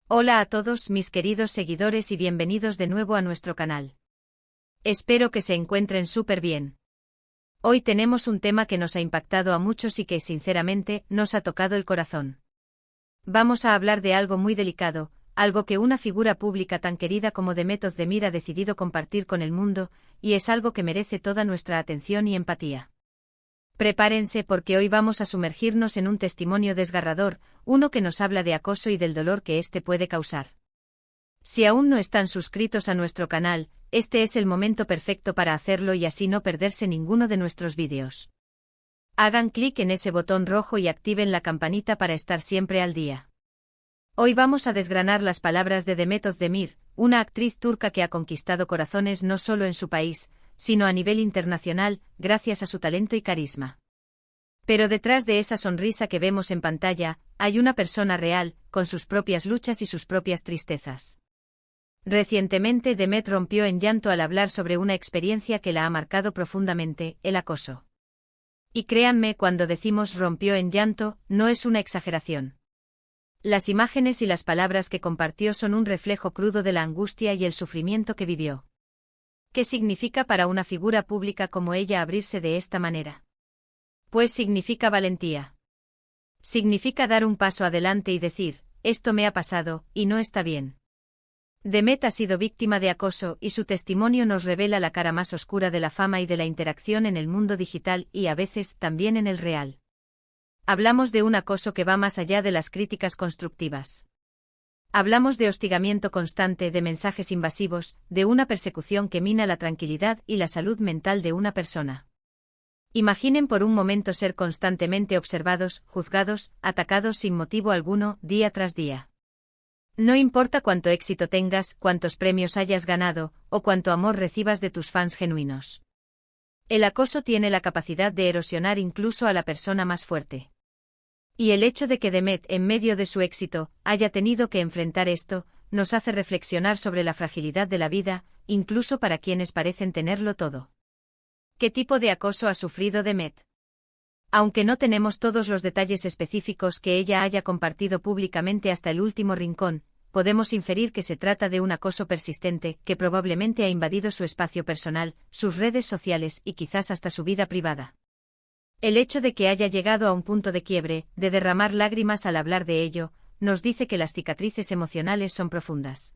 Hola a todos mis queridos seguidores y bienvenidos de nuevo a nuestro canal. Espero que se encuentren súper bien. Hoy tenemos un tema que nos ha impactado a muchos y que, sinceramente, nos ha tocado el corazón. Vamos a hablar de algo muy delicado, algo que una figura pública tan querida como Demet Özdemir ha decidido compartir con el mundo, y es algo que merece toda nuestra atención y empatía. Prepárense porque hoy vamos a sumergirnos en un testimonio desgarrador, uno que nos habla de acoso y del dolor que éste puede causar. Si aún no están suscritos a nuestro canal, este es el momento perfecto para hacerlo y así no perderse ninguno de nuestros vídeos. Hagan clic en ese botón rojo y activen la campanita para estar siempre al día. Hoy vamos a desgranar las palabras de Demet Özdemir, una actriz turca que ha conquistado corazones no solo en su país, sino a nivel internacional, gracias a su talento y carisma. Pero detrás de esa sonrisa que vemos en pantalla, hay una persona real, con sus propias luchas y sus propias tristezas. Recientemente Demet rompió en llanto al hablar sobre una experiencia que la ha marcado profundamente, el acoso. Y créanme, cuando decimos rompió en llanto, no es una exageración. Las imágenes y las palabras que compartió son un reflejo crudo de la angustia y el sufrimiento que vivió. ¿Qué significa para una figura pública como ella abrirse de esta manera? Pues significa valentía. Significa dar un paso adelante y decir, esto me ha pasado, y no está bien. Demet ha sido víctima de acoso y su testimonio nos revela la cara más oscura de la fama y de la interacción en el mundo digital y a veces también en el real. Hablamos de un acoso que va más allá de las críticas constructivas. Hablamos de hostigamiento constante, de mensajes invasivos, de una persecución que mina la tranquilidad y la salud mental de una persona. Imaginen por un momento ser constantemente observados, juzgados, atacados sin motivo alguno, día tras día. No importa cuánto éxito tengas, cuántos premios hayas ganado, o cuánto amor recibas de tus fans genuinos. El acoso tiene la capacidad de erosionar incluso a la persona más fuerte. Y el hecho de que Demet, en medio de su éxito, haya tenido que enfrentar esto, nos hace reflexionar sobre la fragilidad de la vida, incluso para quienes parecen tenerlo todo. ¿Qué tipo de acoso ha sufrido Demet? Aunque no tenemos todos los detalles específicos que ella haya compartido públicamente hasta el último rincón, podemos inferir que se trata de un acoso persistente que probablemente ha invadido su espacio personal, sus redes sociales y quizás hasta su vida privada. El hecho de que haya llegado a un punto de quiebre, de derramar lágrimas al hablar de ello, nos dice que las cicatrices emocionales son profundas.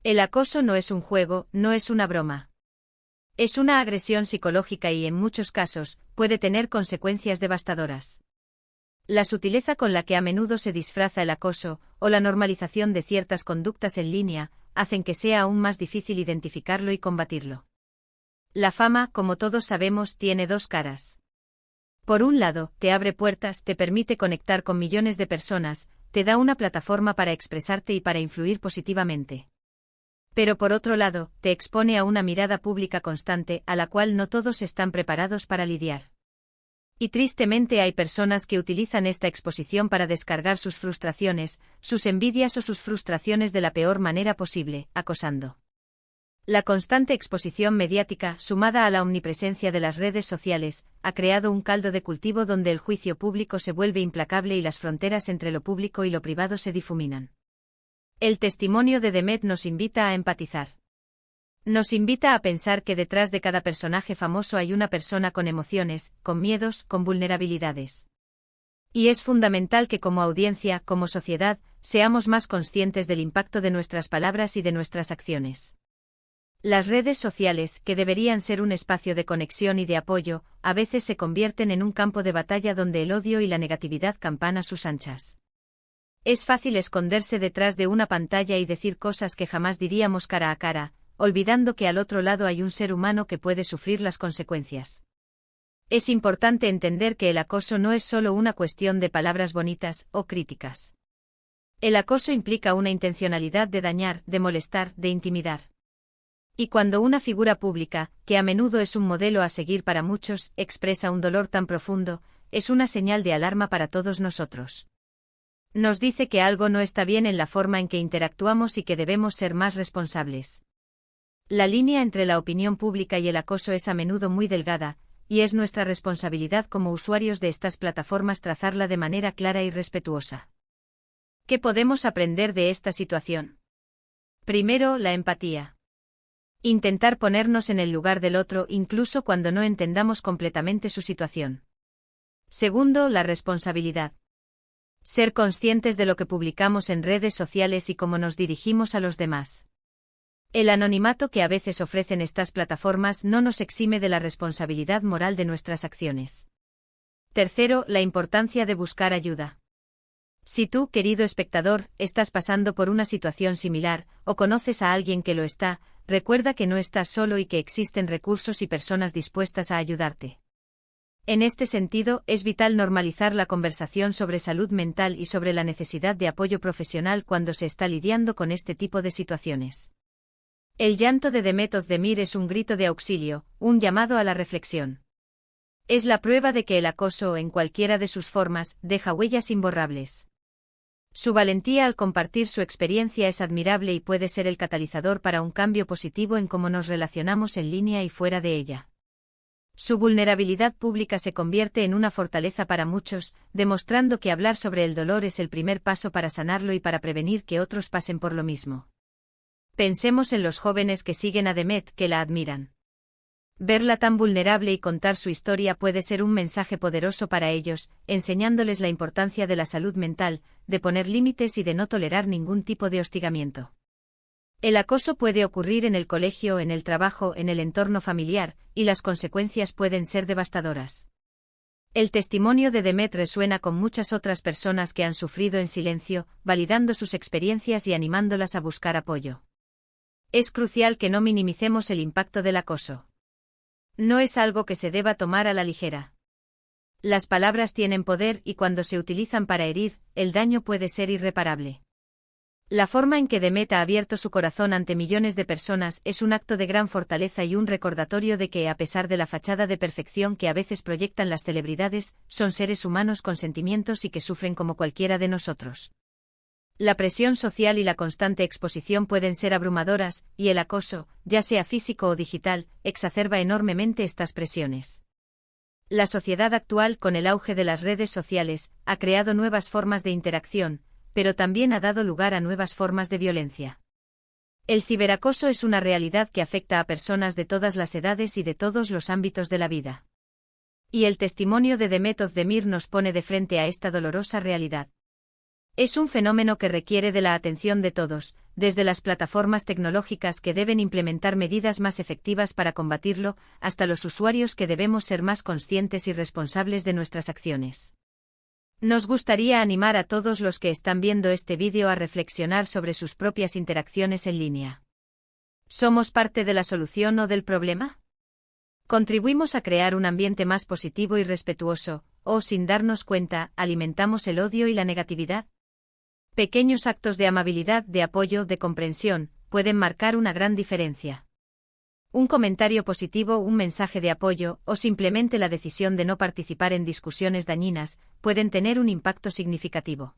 El acoso no es un juego, no es una broma. Es una agresión psicológica y, en muchos casos, puede tener consecuencias devastadoras. La sutileza con la que a menudo se disfraza el acoso, o la normalización de ciertas conductas en línea, hacen que sea aún más difícil identificarlo y combatirlo. La fama, como todos sabemos, tiene dos caras. Por un lado, te abre puertas, te permite conectar con millones de personas, te da una plataforma para expresarte y para influir positivamente. Pero por otro lado, te expone a una mirada pública constante, a la cual no todos están preparados para lidiar. Y tristemente hay personas que utilizan esta exposición para descargar sus frustraciones, sus envidias o sus frustraciones de la peor manera posible, acosando. La constante exposición mediática, sumada a la omnipresencia de las redes sociales, ha creado un caldo de cultivo donde el juicio público se vuelve implacable y las fronteras entre lo público y lo privado se difuminan. El testimonio de Demet nos invita a empatizar. Nos invita a pensar que detrás de cada personaje famoso hay una persona con emociones, con miedos, con vulnerabilidades. Y es fundamental que como audiencia, como sociedad, seamos más conscientes del impacto de nuestras palabras y de nuestras acciones. Las redes sociales, que deberían ser un espacio de conexión y de apoyo, a veces se convierten en un campo de batalla donde el odio y la negatividad campan a sus anchas. Es fácil esconderse detrás de una pantalla y decir cosas que jamás diríamos cara a cara, olvidando que al otro lado hay un ser humano que puede sufrir las consecuencias. Es importante entender que el acoso no es solo una cuestión de palabras bonitas o críticas. El acoso implica una intencionalidad de dañar, de molestar, de intimidar. Y cuando una figura pública, que a menudo es un modelo a seguir para muchos, expresa un dolor tan profundo, es una señal de alarma para todos nosotros. Nos dice que algo no está bien en la forma en que interactuamos y que debemos ser más responsables. La línea entre la opinión pública y el acoso es a menudo muy delgada, y es nuestra responsabilidad como usuarios de estas plataformas trazarla de manera clara y respetuosa. ¿Qué podemos aprender de esta situación? Primero, la empatía. Intentar ponernos en el lugar del otro incluso cuando no entendamos completamente su situación. Segundo, la responsabilidad. Ser conscientes de lo que publicamos en redes sociales y cómo nos dirigimos a los demás. El anonimato que a veces ofrecen estas plataformas no nos exime de la responsabilidad moral de nuestras acciones. Tercero, la importancia de buscar ayuda. Si tú, querido espectador, estás pasando por una situación similar, o conoces a alguien que lo está, recuerda que no estás solo y que existen recursos y personas dispuestas a ayudarte. En este sentido, es vital normalizar la conversación sobre salud mental y sobre la necesidad de apoyo profesional cuando se está lidiando con este tipo de situaciones. El llanto de Demet Özdemir es un grito de auxilio, un llamado a la reflexión. Es la prueba de que el acoso, en cualquiera de sus formas, deja huellas imborrables. Su valentía al compartir su experiencia es admirable y puede ser el catalizador para un cambio positivo en cómo nos relacionamos en línea y fuera de ella. Su vulnerabilidad pública se convierte en una fortaleza para muchos, demostrando que hablar sobre el dolor es el primer paso para sanarlo y para prevenir que otros pasen por lo mismo. Pensemos en los jóvenes que siguen a Demet, que la admiran. Verla tan vulnerable y contar su historia puede ser un mensaje poderoso para ellos, enseñándoles la importancia de la salud mental, de poner límites y de no tolerar ningún tipo de hostigamiento. El acoso puede ocurrir en el colegio, en el trabajo, en el entorno familiar, y las consecuencias pueden ser devastadoras. El testimonio de Demet resuena con muchas otras personas que han sufrido en silencio, validando sus experiencias y animándolas a buscar apoyo. Es crucial que no minimicemos el impacto del acoso. No es algo que se deba tomar a la ligera. Las palabras tienen poder y cuando se utilizan para herir, el daño puede ser irreparable. La forma en que Demet ha abierto su corazón ante millones de personas es un acto de gran fortaleza y un recordatorio de que, a pesar de la fachada de perfección que a veces proyectan las celebridades, son seres humanos con sentimientos y que sufren como cualquiera de nosotros. La presión social y la constante exposición pueden ser abrumadoras, y el acoso, ya sea físico o digital, exacerba enormemente estas presiones. La sociedad actual, con el auge de las redes sociales, ha creado nuevas formas de interacción, pero también ha dado lugar a nuevas formas de violencia. El ciberacoso es una realidad que afecta a personas de todas las edades y de todos los ámbitos de la vida. Y el testimonio de Demet Özdemir nos pone de frente a esta dolorosa realidad. Es un fenómeno que requiere de la atención de todos, desde las plataformas tecnológicas que deben implementar medidas más efectivas para combatirlo, hasta los usuarios que debemos ser más conscientes y responsables de nuestras acciones. Nos gustaría animar a todos los que están viendo este vídeo a reflexionar sobre sus propias interacciones en línea. ¿Somos parte de la solución o del problema? ¿Contribuimos a crear un ambiente más positivo y respetuoso, o, sin darnos cuenta, alimentamos el odio y la negatividad? Pequeños actos de amabilidad, de apoyo, de comprensión, pueden marcar una gran diferencia. Un comentario positivo, un mensaje de apoyo, o simplemente la decisión de no participar en discusiones dañinas, pueden tener un impacto significativo.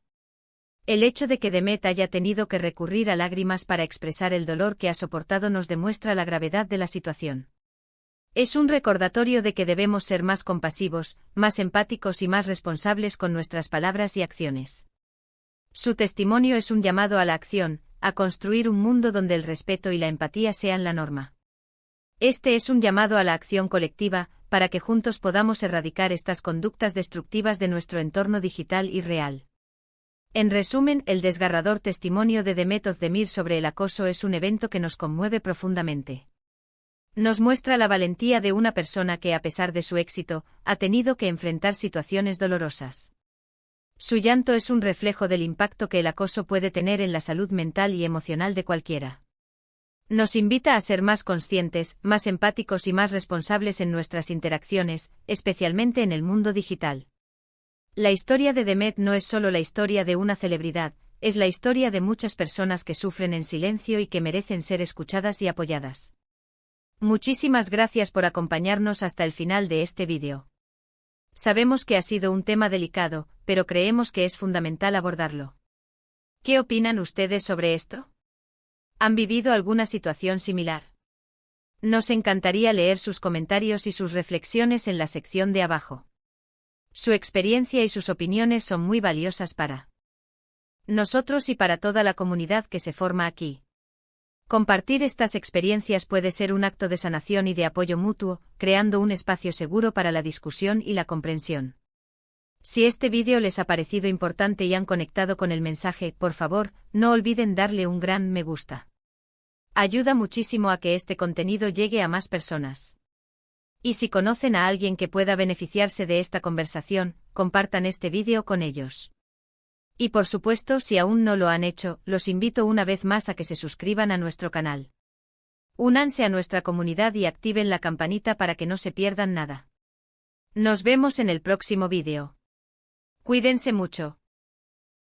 El hecho de que Demet haya tenido que recurrir a lágrimas para expresar el dolor que ha soportado nos demuestra la gravedad de la situación. Es un recordatorio de que debemos ser más compasivos, más empáticos y más responsables con nuestras palabras y acciones. Su testimonio es un llamado a la acción, a construir un mundo donde el respeto y la empatía sean la norma. Este es un llamado a la acción colectiva, para que juntos podamos erradicar estas conductas destructivas de nuestro entorno digital y real. En resumen, el desgarrador testimonio de Demet Özdemir sobre el acoso es un evento que nos conmueve profundamente. Nos muestra la valentía de una persona que, a pesar de su éxito, ha tenido que enfrentar situaciones dolorosas. Su llanto es un reflejo del impacto que el acoso puede tener en la salud mental y emocional de cualquiera. Nos invita a ser más conscientes, más empáticos y más responsables en nuestras interacciones, especialmente en el mundo digital. La historia de Demet no es solo la historia de una celebridad, es la historia de muchas personas que sufren en silencio y que merecen ser escuchadas y apoyadas. Muchísimas gracias por acompañarnos hasta el final de este vídeo. Sabemos que ha sido un tema delicado, pero creemos que es fundamental abordarlo. ¿Qué opinan ustedes sobre esto? ¿Han vivido alguna situación similar? Nos encantaría leer sus comentarios y sus reflexiones en la sección de abajo. Su experiencia y sus opiniones son muy valiosas para nosotros y para toda la comunidad que se forma aquí. Compartir estas experiencias puede ser un acto de sanación y de apoyo mutuo, creando un espacio seguro para la discusión y la comprensión. Si este vídeo les ha parecido importante y han conectado con el mensaje, por favor, no olviden darle un gran me gusta. Ayuda muchísimo a que este contenido llegue a más personas. Y si conocen a alguien que pueda beneficiarse de esta conversación, compartan este vídeo con ellos. Y por supuesto, si aún no lo han hecho, los invito una vez más a que se suscriban a nuestro canal. Únanse a nuestra comunidad y activen la campanita para que no se pierdan nada. Nos vemos en el próximo vídeo. Cuídense mucho.